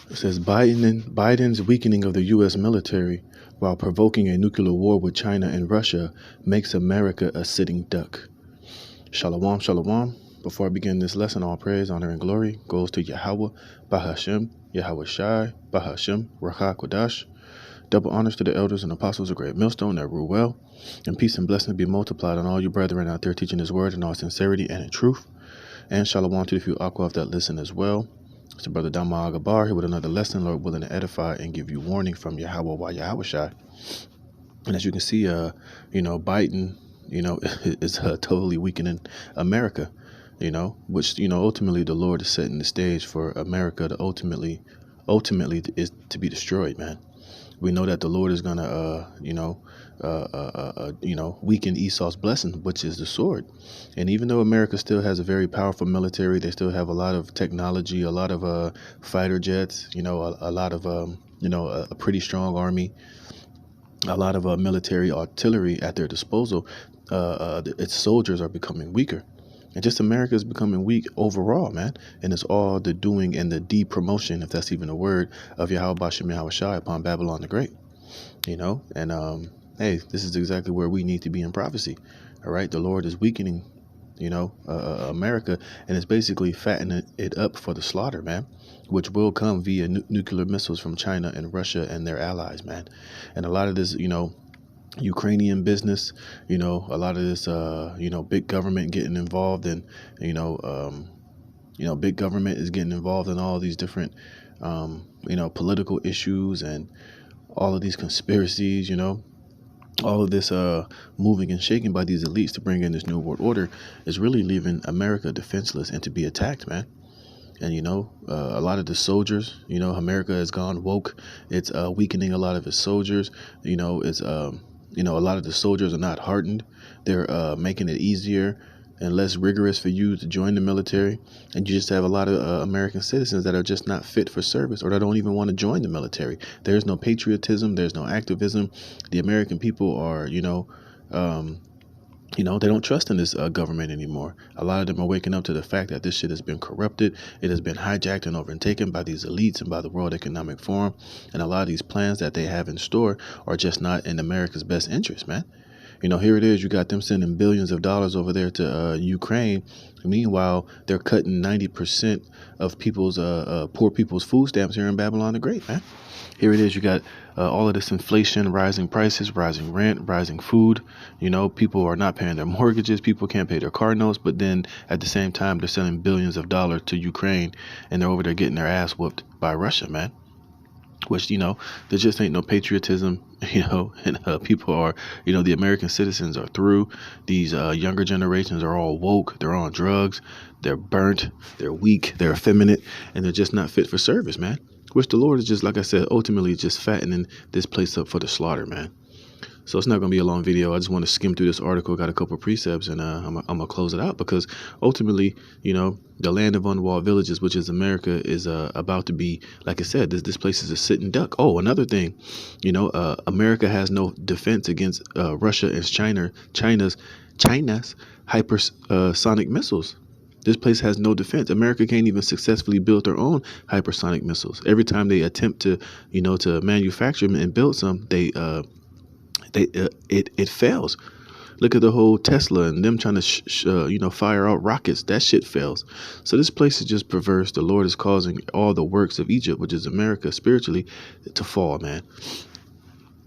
It says Biden's weakening of the U.S. military while provoking a nuclear war with China and Russia makes America a sitting duck. Shalom, shalom. Before I begin this lesson, all praise, honor, and glory goes to Yahweh, Bahashem, Yahweh Shai, Bahashem, Rakha Kodash. Double honors to the elders and apostles of Great Millstone that rule well. And peace and blessings be multiplied on all you brethren out there teaching His word in all sincerity and in truth. And shalom to the few Aquaf that listen as well. It's your brother Dama Agabar here with another lesson, Lord willing to edify and give you warning from Yahweh by Yahweh Shai. And as you can see, Biden, is totally weakening America, which, ultimately the Lord is setting the stage for America to ultimately is to be destroyed, man. We know that the Lord is going to, weaken Esau's blessing, which is the sword. And even though America still has a very powerful military, they still have a lot of technology, a lot of fighter jets, a lot of, a pretty strong army, a lot of military artillery at their disposal. Its soldiers are becoming weaker. And just America is becoming weak overall, man. And it's all the doing and the de-promotion, if that's even a word, of Yahweh Bashem Yahweh Shai upon Babylon the Great. And hey, this is exactly where we need to be in prophecy. All right, the Lord is weakening, America, and it's basically fattening it up for the slaughter, man, which will come via nuclear missiles from China and Russia and their allies, man. And a lot of this, Ukrainian business, a lot of this, big government getting involved in, big government is getting involved in all these different, political issues and all of these conspiracies, all of this moving and shaking by these elites to bring in this new world order is really leaving America defenseless and to be attacked, man. And, a lot of the soldiers, America has gone woke. It's weakening a lot of its soldiers. It's a lot of the soldiers are not hardened. They're making it easier and less rigorous for you to join the military. And you just have a lot of American citizens that are just not fit for service or that don't even want to join the military. There's no patriotism. There's no activism. The American people are, they don't trust in this government anymore. A lot of them are waking up to the fact that this shit has been corrupted. It has been hijacked and overtaken by these elites and by the World Economic Forum. And a lot of these plans that they have in store are just not in America's best interest, man. Here it is. You got them sending billions of dollars over there to Ukraine. Meanwhile, they're cutting 90% of people's poor people's food stamps here in Babylon the Great, man. Here it is. You got all of this inflation, rising prices, rising rent, rising food. People are not paying their mortgages. People can't pay their car notes. But then at the same time, they're selling billions of dollars to Ukraine, and they're over there getting their ass whooped by Russia, man. Which, there just ain't no patriotism, and people are, the American citizens are through. These younger generations are all woke. They're on drugs. They're burnt. They're weak. They're effeminate. And they're just not fit for service, man. Which the Lord is just, like I said, ultimately just fattening this place up for the slaughter, man. So it's not going to be a long video. I just want to skim through this article, got a couple of precepts, and I'm going to close it out because ultimately, the land of unwalled villages, which is America, is about to be, like I said, this place is a sitting duck. Oh, another thing, America has no defense against Russia and China's hypersonic missiles. This place has no defense. America can't even successfully build their own hypersonic missiles. Every time they attempt to, to manufacture them and build some, it fails. Look at the whole Tesla and them trying to fire out rockets. That shit fails. So this place is just perverse. The Lord is causing all the works of Egypt, which is America spiritually, to fall, man.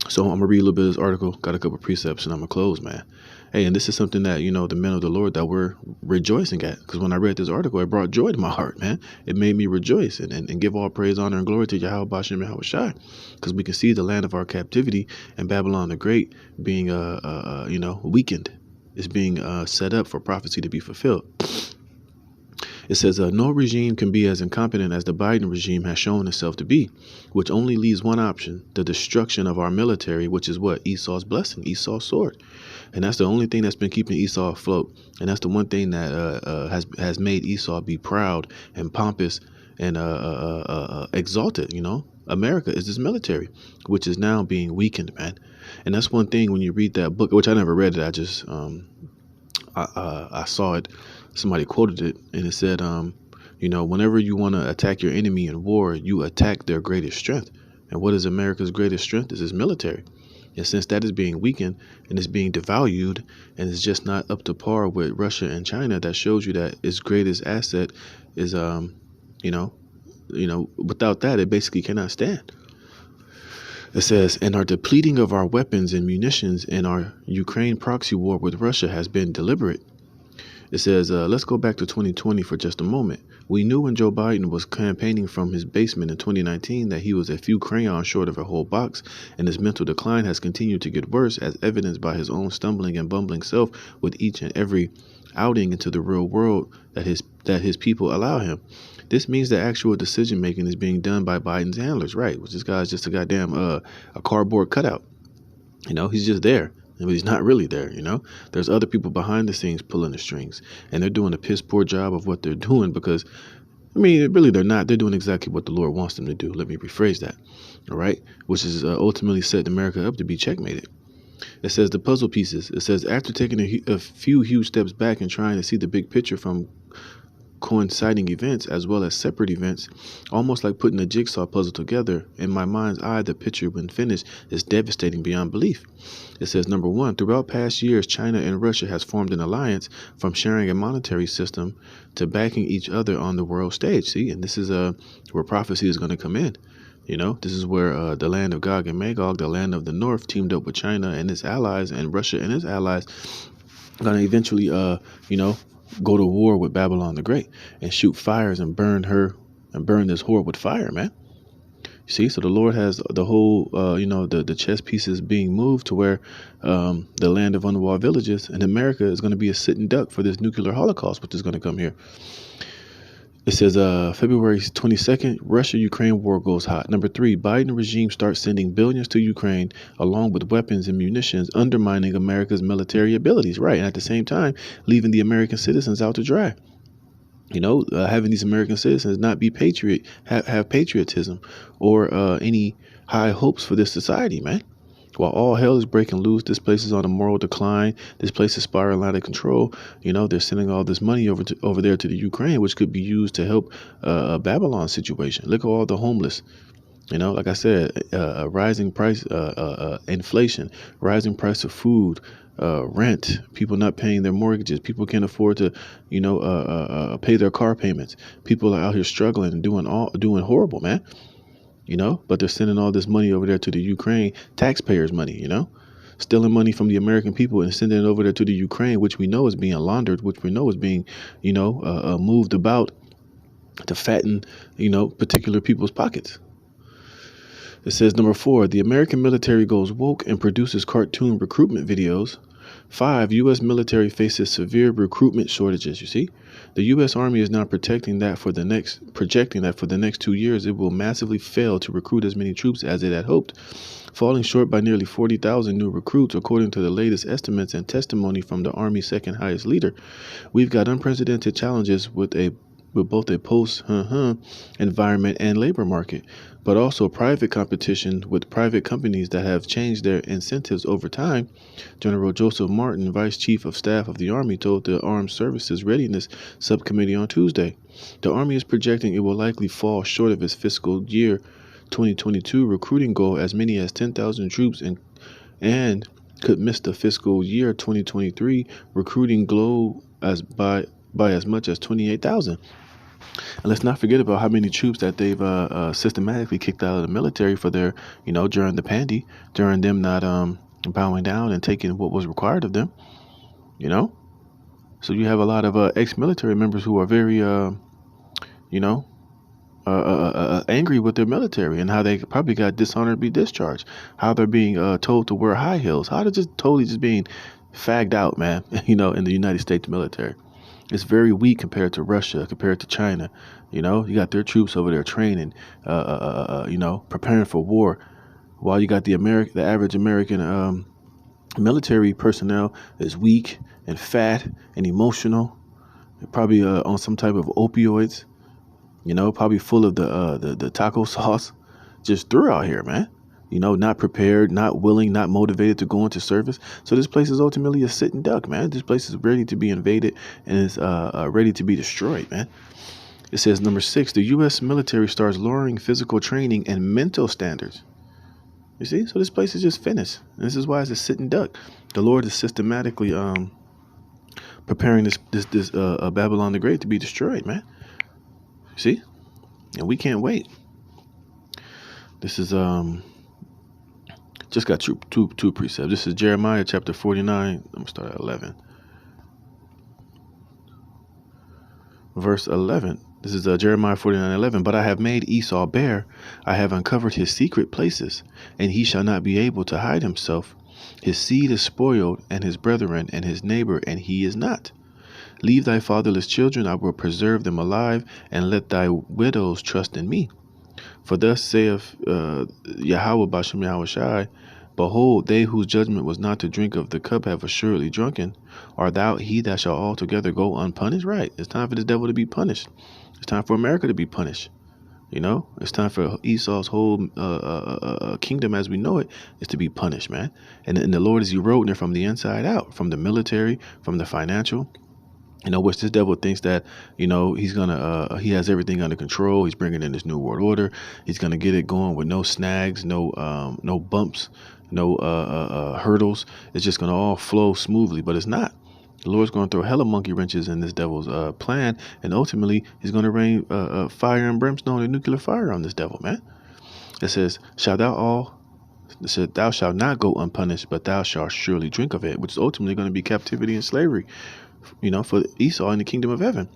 So I'm gonna read a little bit of this article. Got a couple of precepts, and I'm gonna close, man. Hey, and this is something that the men of the Lord that we're rejoicing at, because when I read this article, it brought joy to my heart, man. It made me rejoice and give all praise, honor, and glory to Yahweh Bashem Yahweh Shai, because we can see the land of our captivity and Babylon the Great being weakened. It's being set up for prophecy to be fulfilled. It says, no regime can be as incompetent as the Biden regime has shown itself to be, which only leaves one option, the destruction of our military, which is what? Esau's blessing, Esau's sword. And that's the only thing that's been keeping Esau afloat. And that's the one thing that has made Esau be proud and pompous and exalted, America is this military, which is now being weakened, man. And that's one thing when you read that book, which I never read it. I just I saw it. Somebody quoted it, and it said, Whenever you want to attack your enemy in war, you attack their greatest strength. And what is America's greatest strength? Is its military. And since that is being weakened and is being devalued and is just not up to par with Russia and China, that shows you that its greatest asset is, without that, it basically cannot stand. It says, and our depleting of our weapons and munitions in our Ukraine proxy war with Russia has been deliberate. It says, let's go back to 2020 for just a moment. We knew when Joe Biden was campaigning from his basement in 2019 that he was a few crayons short of a whole box, and his mental decline has continued to get worse, as evidenced by his own stumbling and bumbling self with each and every outing into the real world that his people allow him. This means that actual decision making is being done by Biden's handlers, right? Which this guy's just a goddamn a cardboard cutout. He's just there. But he's not really there. There's other people behind the scenes pulling the strings, and they're doing a piss poor job of what they're doing because, really they're not. They're doing exactly what the Lord wants them to do. Let me rephrase that. All right. Which is ultimately set America up to be checkmated. It says the puzzle pieces. It says after taking a few huge steps back and trying to see the big picture from coinciding events as well as separate events, almost like putting a jigsaw puzzle together, in my mind's eye, the picture when finished is devastating beyond belief. It says, number one, throughout past years, China and Russia has formed an alliance from sharing a monetary system to backing each other on the world stage. See, and this is where prophecy is going to come in. This is where the land of Gog and Magog, the land of the north, teamed up with China and its allies, and Russia and its allies, going to eventually, go to war with Babylon the Great and shoot fires and burn this whore with fire, man. See, so the Lord has the whole, the chess pieces being moved to where the land of unwalled villages in America is going to be a sitting duck for this nuclear holocaust, which is going to come here. It says February 22nd, Russia-Ukraine war goes hot. Number 3, Biden regime starts sending billions to Ukraine along with weapons and munitions, undermining America's military abilities. Right. And at the same time, leaving the American citizens out to dry. Having these American citizens not be have patriotism or any high hopes for this society, man. While all hell is breaking loose, this place is on a moral decline. This place is spiraling out of control. They're sending all this money over there to the Ukraine, which could be used to help a Babylon situation. Look at all the homeless. Like I said, rising price, inflation, rising price of food, rent, people not paying their mortgages. People can't afford to, pay their car payments. People are out here struggling and doing horrible, man. But they're sending all this money over there to the Ukraine, taxpayers' money, stealing money from the American people and sending it over there to the Ukraine, which we know is being laundered, which we know is being, moved about to fatten, particular people's pockets. It says, number 4, the American military goes woke and produces cartoon recruitment videos. 5, U.S. military faces severe recruitment shortages. You see, the U.S. Army is now projecting that for the next 2 years, it will massively fail to recruit as many troops as it had hoped, falling short by nearly 40,000 new recruits, according to the latest estimates and testimony from the Army's second highest leader. We've got unprecedented challenges with both a post-environment and labor market, but also private competition with private companies that have changed their incentives over time. General Joseph Martin, Vice Chief of Staff of the Army, told the Armed Services Readiness Subcommittee on Tuesday. The Army is projecting it will likely fall short of its fiscal year 2022 recruiting goal as many as 10,000 troops and could miss the fiscal year 2023 recruiting goal by as much as 28,000. And let's not forget about how many troops that they've systematically kicked out of the military for their, during the pandy, during them not bowing down and taking what was required of them, So you have a lot of ex-military members who are very, angry with their military and how they probably got dishonorably discharged, how they're being told to wear high heels, how they're just totally just being fagged out, man, in the United States military. It's very weak compared to Russia, compared to China. You got their troops over there training, preparing for war, while you got the average American military personnel is weak and fat and emotional, probably on some type of opioids, probably full of the taco sauce, just threw out here, man. Not prepared, not willing, not motivated to go into service. So this place is ultimately a sitting duck, man. This place is ready to be invaded and is ready to be destroyed, man. It says number 6, the U.S. military starts lowering physical training and mental standards. You see, so this place is just finished. And this is why it's a sitting duck. The Lord is systematically preparing this Babylon the Great to be destroyed, man. See, and we can't wait. This is just got two precepts. This is Jeremiah chapter 49. I'm gonna start at 11. Verse 11. This is Jeremiah 49:11. But I have made Esau bare. I have uncovered his secret places, and he shall not be able to hide himself. His seed is spoiled, and his brethren, and his neighbor, and he is not. Leave thy fatherless children, I will preserve them alive, and let thy widows trust in me. For thus saith Yahweh Bashem Yahweh Shai, behold, they whose judgment was not to drink of the cup have assuredly drunken. Art thou he that shall altogether go unpunished? Right. It's time for this devil to be punished. It's time for America to be punished. You know, it's time for Esau's whole kingdom as we know it is to be punished, man. And the Lord is eroding it from the inside out, from the military, from the financial. You know, which this devil thinks that, you know, he's gonna he has everything under control. He's bringing in this new world order. He's gonna get it going with no snags, no bumps, no hurdles. It's just gonna all flow smoothly, but it's not. The Lord's going to throw hella monkey wrenches in this devil's plan, and ultimately he's going to rain fire and brimstone and nuclear fire on this devil, man. It says, thou shalt not go unpunished, but thou shalt surely drink of it, which is ultimately going to be captivity and slavery, you know, for Esau in the kingdom of heaven.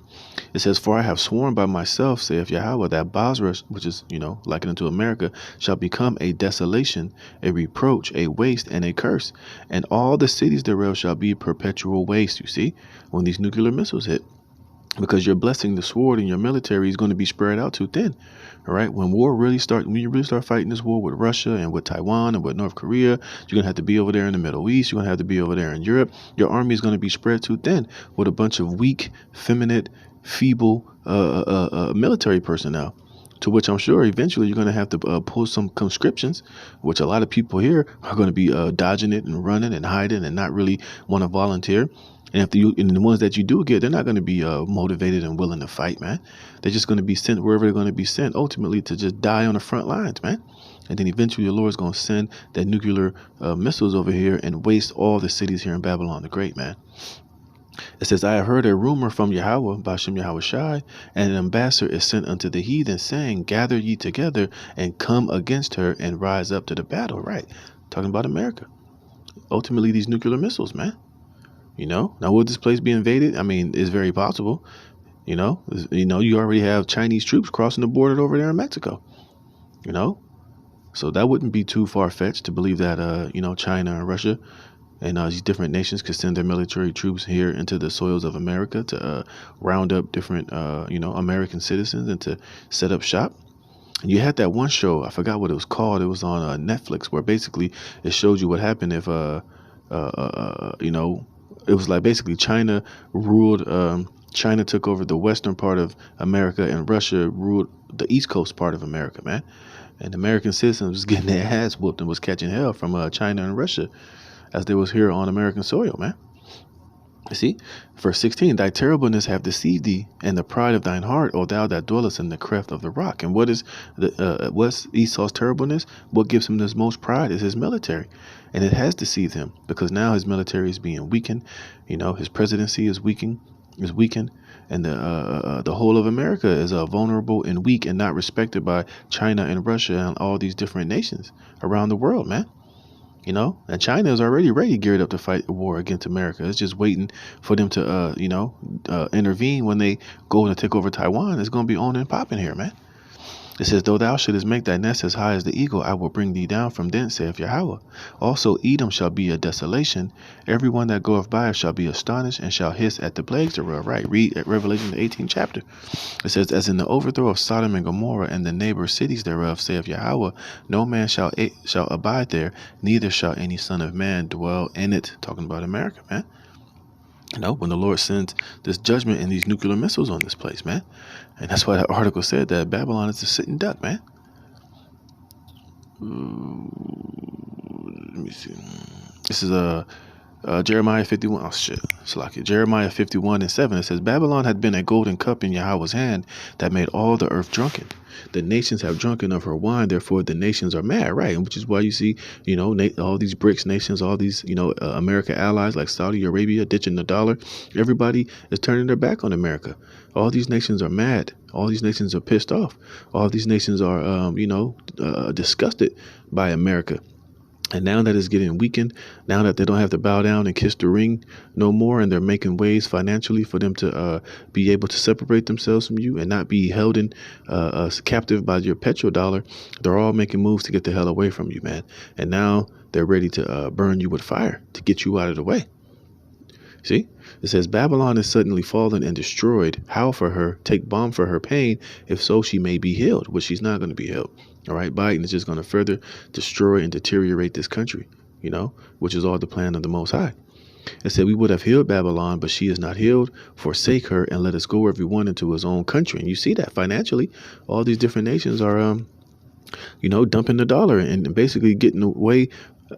It says, for I have sworn by myself, saith Yahweh, that Basra, which is, you know, likened unto America, shall become a desolation, a reproach, a waste, and a curse. And all the cities thereof shall be perpetual waste, you see, when these nuclear missiles hit. Because your blessing, the sword in your military is going to be spread out too thin. All right. When you really start fighting this war with Russia and with Taiwan and with North Korea, you're going to have to be over there in the Middle East. You're going to have to be over there in Europe. Your army is going to be spread too thin with a bunch of weak, feminine, feeble military personnel. To which I'm sure eventually you're going to have to pull some conscriptions, which a lot of people here are going to be dodging it and running and hiding and not really want to volunteer. And the ones that you do get, they're not going to be motivated and willing to fight, man. They're just going to be sent wherever they're going to be sent, ultimately to just die on the front lines, man. And then eventually the Lord's going to send that nuclear missiles over here and waste all the cities here in Babylon the Great, man. It says, I have heard a rumor from Yahweh, Bashem Yahweh Shai, and an ambassador is sent unto the heathen, saying, gather ye together and come against her and rise up to the battle. Right. Talking about America. Ultimately, these nuclear missiles, man. You know, now would this place be invaded? I mean, it's very possible. You know, you already have Chinese troops crossing the border over there in Mexico. You know, so that wouldn't be too far fetched to believe that, you know, China and Russia and these different nations could send their military troops here into the soils of America to round up different, you know, American citizens and to set up shop. And you had that one show, I forgot what it was called. It was on Netflix, where basically it showed you what happened if, you know, it was like basically China ruled, China took over the western part of America and Russia ruled the east coast part of America, man. And American citizens was getting their ass whooped and was catching hell from China and Russia as they was here on American soil, man. You see, verse 16, thy terribleness have deceived thee, and the pride of thine heart, O thou that dwellest in the cleft of the rock. And what is what's Esau's terribleness? What gives him this most pride is his military. And it has deceived him because now his military is being weakened. You know, his presidency is weakened, and the whole of America is vulnerable and weak and not respected by China and Russia and all these different nations around the world, man. You know, and China is already ready, geared up to fight a war against America. It's just waiting for them to, you know, intervene when they go to take over Taiwan. It's going to be on and popping here, man. It says, though thou shouldest make thy nest as high as the eagle, I will bring thee down from thence, saith Yahweh. Also Edom shall be a desolation. Everyone that goeth by it shall be astonished and shall hiss at the plagues thereof. Right, read at Revelation the 18th chapter. It says, as in the overthrow of Sodom and Gomorrah and the neighbor cities thereof, saith Yahweh, no man shall abide there, neither shall any son of man dwell in it. Talking about America, man. You know, when the Lord sends this judgment and these nuclear missiles on this place, man. And that's why that article said that Babylon is a sitting duck, man. Let me see. This is Jeremiah 51. Oh shit, Salakia. Jeremiah 51:7. It says, Babylon had been a golden cup in Yahweh's hand that made all the earth drunken. The nations have drunken of her wine, therefore the nations are mad, right? And which is why you see, all these BRICS nations, all these, America allies like Saudi Arabia ditching the dollar. Everybody is turning their back on America. All these nations are mad. All these nations are pissed off. All these nations are, disgusted by America. And now that it's getting weakened, now that they don't have to bow down and kiss the ring no more, and they're making ways financially for them to be able to separate themselves from you and not be held in captive by your petrodollar, they're all making moves to get the hell away from you, man. And now they're ready to burn you with fire to get you out of the way. See, it says Babylon is suddenly fallen and destroyed. Howl for her, take balm for her pain. If so, she may be healed, which she's not going to be healed. All right, Biden is just going to further destroy and deteriorate this country, which is all the plan of the Most High. It said we would have healed Babylon, but she is not healed. Forsake her and let us go everyone into his own country. And you see that financially, all these different nations are, dumping the dollar and basically getting away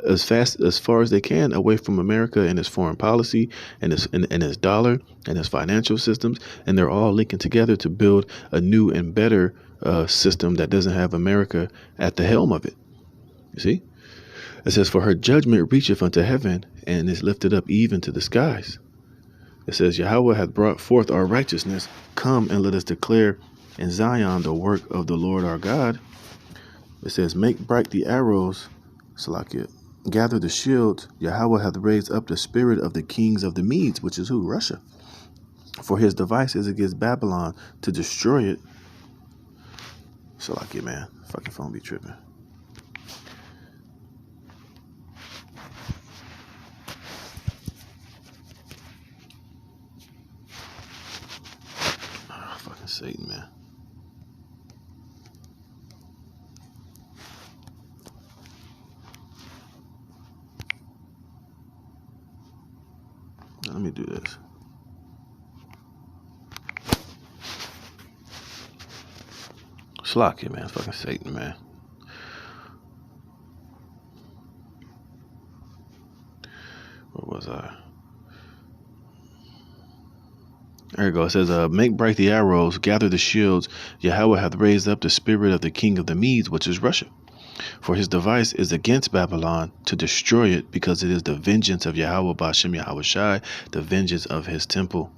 as far as they can away from America and its foreign policy and its dollar and its financial systems, and they're all linking together to build a new and better system that doesn't have America at the helm of it. You see, it says, for her judgment reacheth unto heaven and is lifted up even to the skies. It says, Yahweh hath brought forth our righteousness. Come and let us declare in Zion the work of the Lord our God. It says, make bright the arrows, Salakia, gather the shields. Yahweh hath raised up the spirit of the kings of the Medes, which is who? Russia. For his device is against Babylon to destroy it. Salakia, man. Fucking phone be tripping. Oh, fucking Satan, man. Let me do this. Slack man. Fucking Satan, man. Where was I? There you go. It says, make bright the arrows, gather the shields. Yahweh hath raised up the spirit of the king of the Medes, which is Russia. For his device is against Babylon to destroy it, because it is the vengeance of Yahweh Bashem Yahweh Shai, the vengeance of his temple.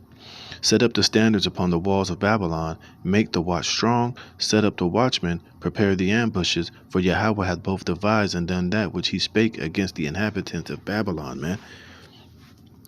Set up the standards upon the walls of Babylon, make the watch strong, set up the watchmen, prepare the ambushes, for Yahweh hath both devised and done that which he spake against the inhabitants of Babylon, man.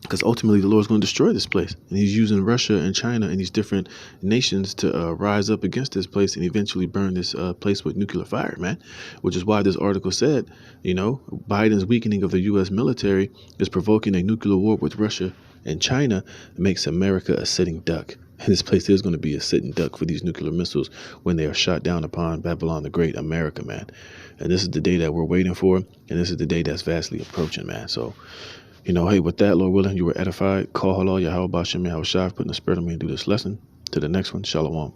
Because ultimately the Lord's going to destroy this place. And he's using Russia and China and these different nations to rise up against this place and eventually burn this place with nuclear fire, man. Which is why this article said, Biden's weakening of the U.S. military is provoking a nuclear war with Russia and China, makes America a sitting duck. And this place is going to be a sitting duck for these nuclear missiles when they are shot down upon Babylon the Great, America, man. And this is the day that we're waiting for. And this is the day that's vastly approaching, man. So, hey, with that, Lord willing, you were edified. Call halal Yahweh Bashem Yahweh Shai, putting the spirit on me and do this lesson. To the next one, Shalom.